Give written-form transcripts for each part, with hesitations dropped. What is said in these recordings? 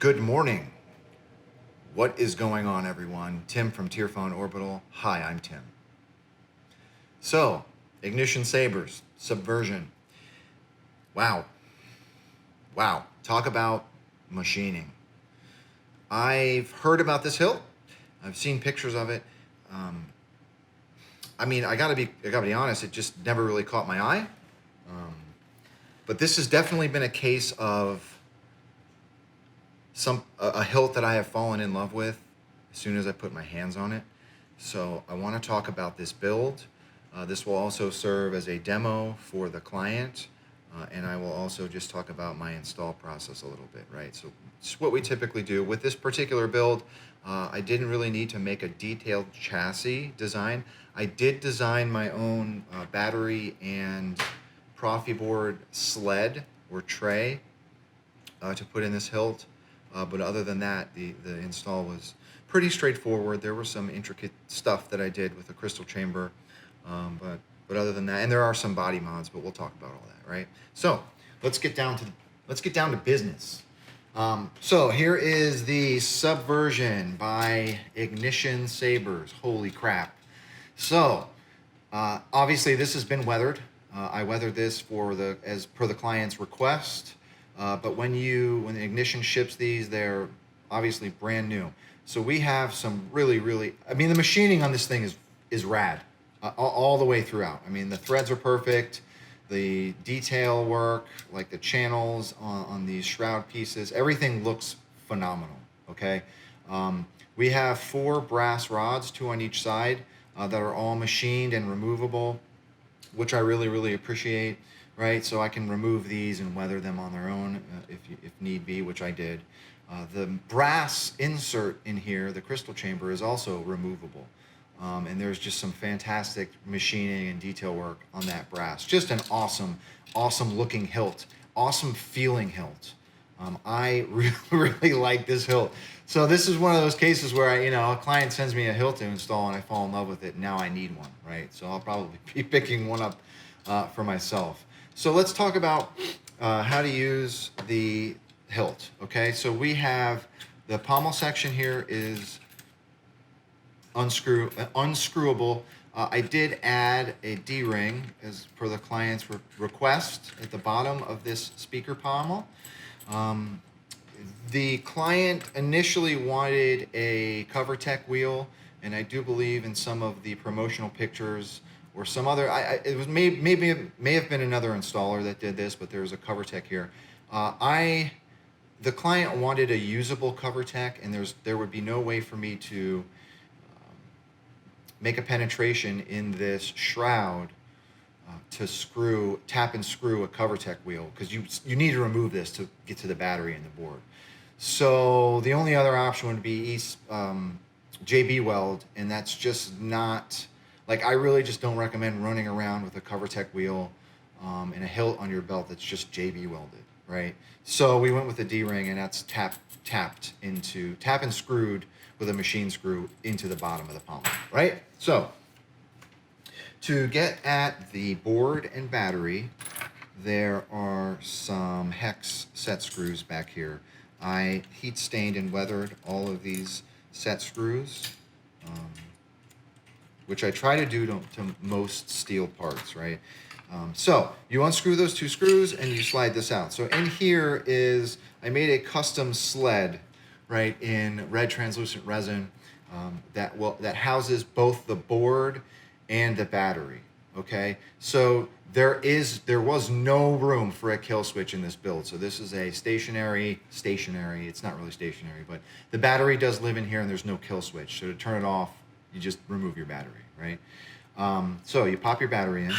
Good morning. What is going on, everyone? Tim from Tierphone Orbital. Hi, I'm Tim. So, ignition sabers, subversion. Wow. Talk about machining. I've heard about this hilt. I've seen pictures of it. I gotta be honest. It just never really caught my eye. But this has definitely been a case of a hilt that I have fallen in love with as soon as I put my hands on it. So I want to talk about this build. This will also serve as a demo for the client, and I will also just talk about my install process a little bit, right? So it's what we typically do. With this particular build, I didn't really need to make a detailed chassis design. I did design my own battery and Proffie board sled or tray to put in this hilt. But other than that, the install was pretty straightforward. There was some intricate stuff that I did with the crystal chamber, but other than that, and there are some body mods, but we'll talk about all that, right? So let's get down to business. So here is the Subversion by Ignition Sabers. Holy crap! So obviously this has been weathered. I weathered this as per the client's request. But when the Ignition ships these, they're obviously brand new. So we have some really, the machining on this thing is rad all the way throughout. The threads are perfect. The detail work, like the channels on these shroud pieces, everything looks phenomenal, okay? We have 4 brass rods, 2 on each side, that are all machined and removable, which I really appreciate. Right, so I can remove these and weather them on their own if need be, which I did. The brass insert in here, the crystal chamber, is also removable. And there's just some fantastic machining and detail work on that brass. Just an awesome looking hilt, awesome feeling hilt. I really like this hilt. So this is one of those cases where a client sends me a hilt to install and I fall in love with it, and now I need one, right? So I'll probably be picking one up for myself. So let's talk about how to use the hilt, okay? So we have the pommel section here is unscrewable. I did add a D-ring as per the client's request at the bottom of this speaker pommel. The client initially wanted a CoverTech wheel, and I do believe in some of the promotional pictures or some other, it was may have been another installer that did this, but there's a CoverTech here. The client wanted a usable CoverTech, and there would be no way for me to make a penetration in this shroud to tap and screw a CoverTech wheel, because you need to remove this to get to the battery and the board. So the only other option would be JB weld, and that's just not. I really just don't recommend running around with a CoverTech wheel and a hilt on your belt that's just JB welded, right? So we went with the D-ring, and that's tap and screwed with a machine screw into the bottom of the pommel, right? So to get at the board and battery, there are some hex set screws back here. I heat stained and weathered all of these set screws, which I try to do to most steel parts, right? So you unscrew those 2 screws and you slide this out. So in here I made a custom sled, right, in red translucent resin that houses both the board and the battery, okay? So there was no room for a kill switch in this build. So this is a stationary, it's not really stationary, but the battery does live in here and there's no kill switch. So to turn it off, you just remove your battery, right? So you pop your battery in.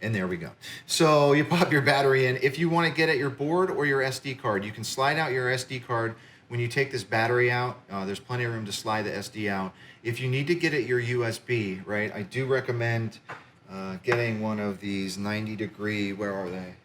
And there we go. So you pop your battery in. If you want to get at your board or your SD card, you can slide out your SD card when you take this battery out. There's plenty of room to slide the SD out. If you need to get at your USB, right, I do recommend getting one of these 90-degree, where are they?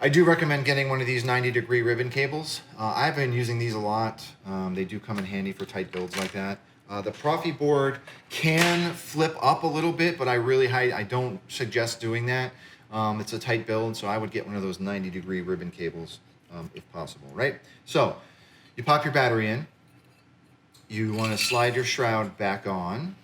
I do recommend getting one of these 90-degree ribbon cables. I've been using these a lot. They do come in handy for tight builds like that. The Proffie board can flip up a little bit, but I don't suggest doing that. It's a tight build, so I would get one of those 90-degree ribbon cables if possible, right? So you pop your battery in. You want to slide your shroud back on.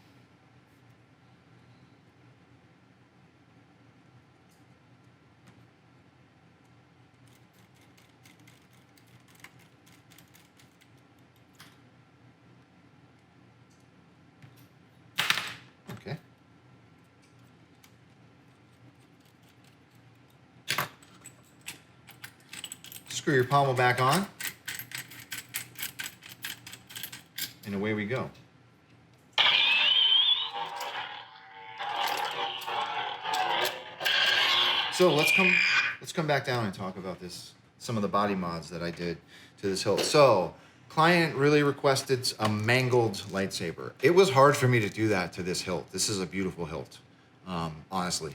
Okay. Screw your pommel back on. And away we go. So let's come back down and talk about some of the body mods that I did to this hilt. So client really requested a mangled lightsaber. It was hard for me to do that to this hilt. This is a beautiful hilt, honestly.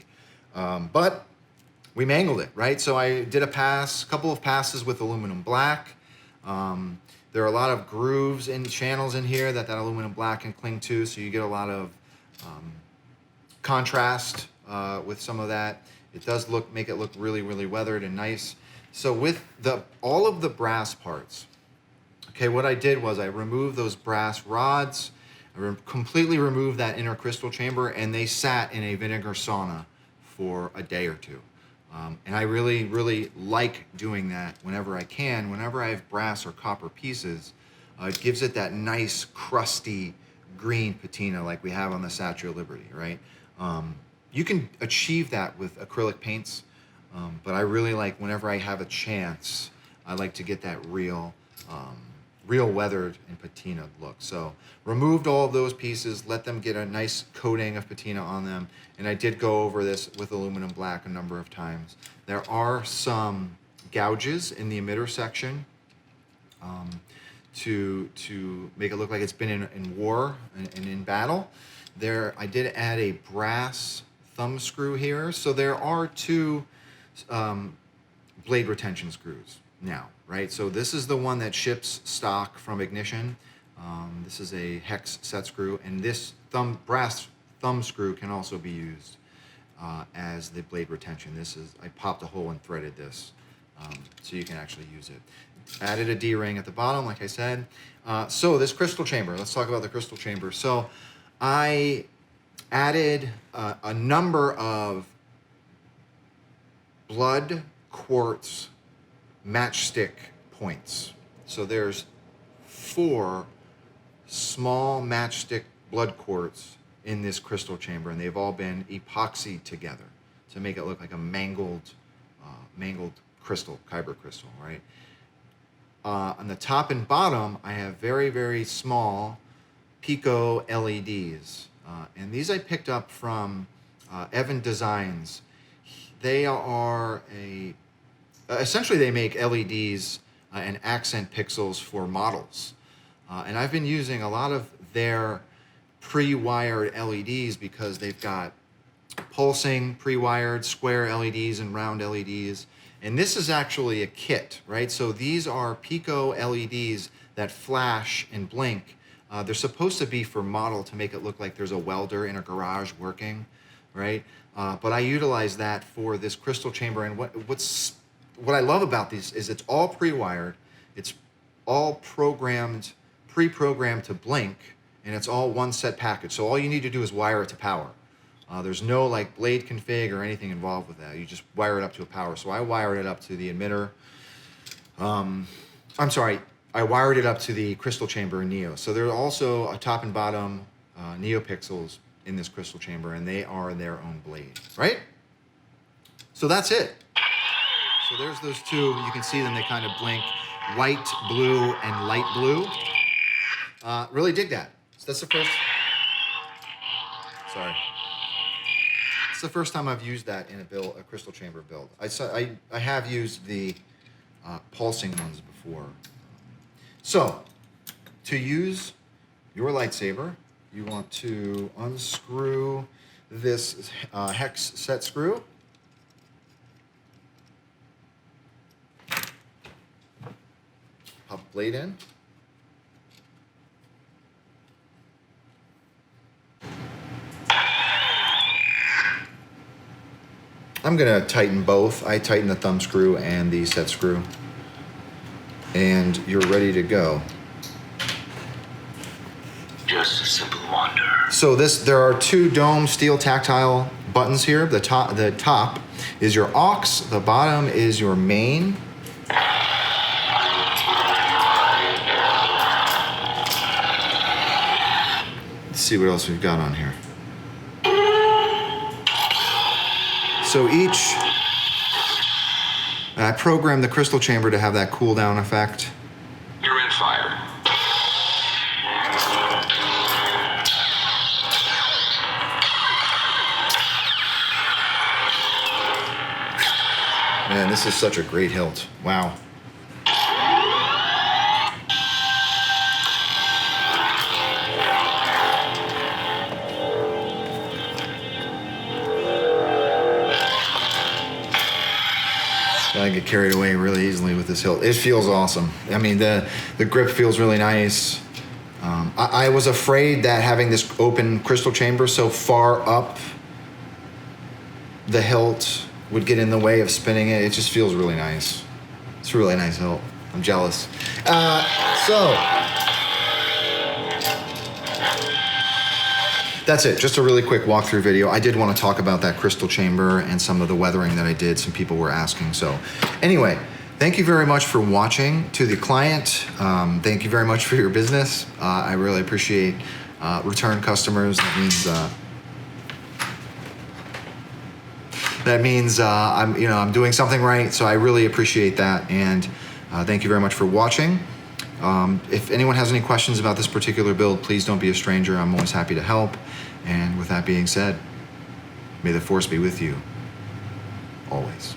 But we mangled it, right? So I did a couple of passes with aluminum black. There are a lot of grooves and channels in here that aluminum black can cling to, so you get a lot of contrast with some of that. It does make it look really, really weathered and nice. So with all of the brass parts, okay, what I did was I removed those brass rods, completely removed that inner crystal chamber, and they sat in a vinegar sauna for a day or two. And I really, really like doing that whenever I can. Whenever I have brass or copper pieces, it gives it that nice, crusty green patina like we have on the Statue of Liberty, right? You can achieve that with acrylic paints, but I really like, whenever I have a chance, I like to get that real weathered and patina look. So removed all of those pieces, let them get a nice coating of patina on them, and I did go over this with aluminum black a number of times. There are some gouges in the emitter section to make it look like it's been in war and in battle. I did add a brass thumb screw here. So there are two blade retention screws now, right? So this is the one that ships stock from Ignition. This is a hex set screw, and this brass thumb screw can also be used as the blade retention. I popped a hole and threaded this, so you can actually use it. Added a D-ring at the bottom, like I said. So this crystal chamber, let's talk about the crystal chamber. So I added a number of blood quartz matchstick points. So there's 4 small matchstick blood quartz in this crystal chamber, and they've all been epoxied together to make it look like a mangled crystal, kyber crystal, right? On the top and bottom, I have very, very small Pico LEDs. And these I picked up from Evan Designs. They are essentially they make LEDs and accent pixels for models. And I've been using a lot of their pre-wired LEDs because they've got pulsing pre-wired square LEDs and round LEDs. And this is actually a kit, right? So these are Pico LEDs that flash and blink. They're supposed to be for model to make it look like there's a welder in a garage working, right? But I utilize that for this crystal chamber. And what I love about these is it's all pre-wired, it's all pre-programmed to blink, and it's all one set package. So all you need to do is wire it to power. There's no like blade config or anything involved with that. You just wire it up to a power. So I wired it up to the emitter. I wired it up to the crystal chamber in Neo. So there are also a top and bottom NeoPixels in this crystal chamber, and they are their own blade, right? So that's it. So there's those two. You can see them. They kind of blink white, blue, and light blue. Really dig that. So that's the first. Sorry. It's the first time I've used that in a crystal chamber build. I have used the pulsing ones before. So, to use your lightsaber, you want to unscrew this hex set screw. Pop blade in. I'm gonna tighten both. I tighten the thumb screw and the set screw. And you're ready to go. Just a simple wonder. So there are two dome steel tactile buttons here. The top is your aux, the bottom is your main. Let's see what else we've got on here. So I programmed the crystal chamber to have that cool down effect. You're in fire. Man, this is such a great hilt. Wow. I get carried away really easily with this hilt. It feels awesome. I mean, the grip feels really nice. I was afraid that having this open crystal chamber so far up the hilt would get in the way of spinning it. It just feels really nice. It's a really nice hilt. I'm jealous. That's it, just a really quick walkthrough video. I did want to talk about that crystal chamber and some of the weathering that I did. Some people were asking. So anyway, thank you very much for watching. To the client, thank you very much for your business. I really appreciate return customers. That means I'm doing something right. So I really appreciate that. And thank you very much for watching. If anyone has any questions about this particular build, please don't be a stranger. I'm always happy to help. And with that being said, may the force be with you always.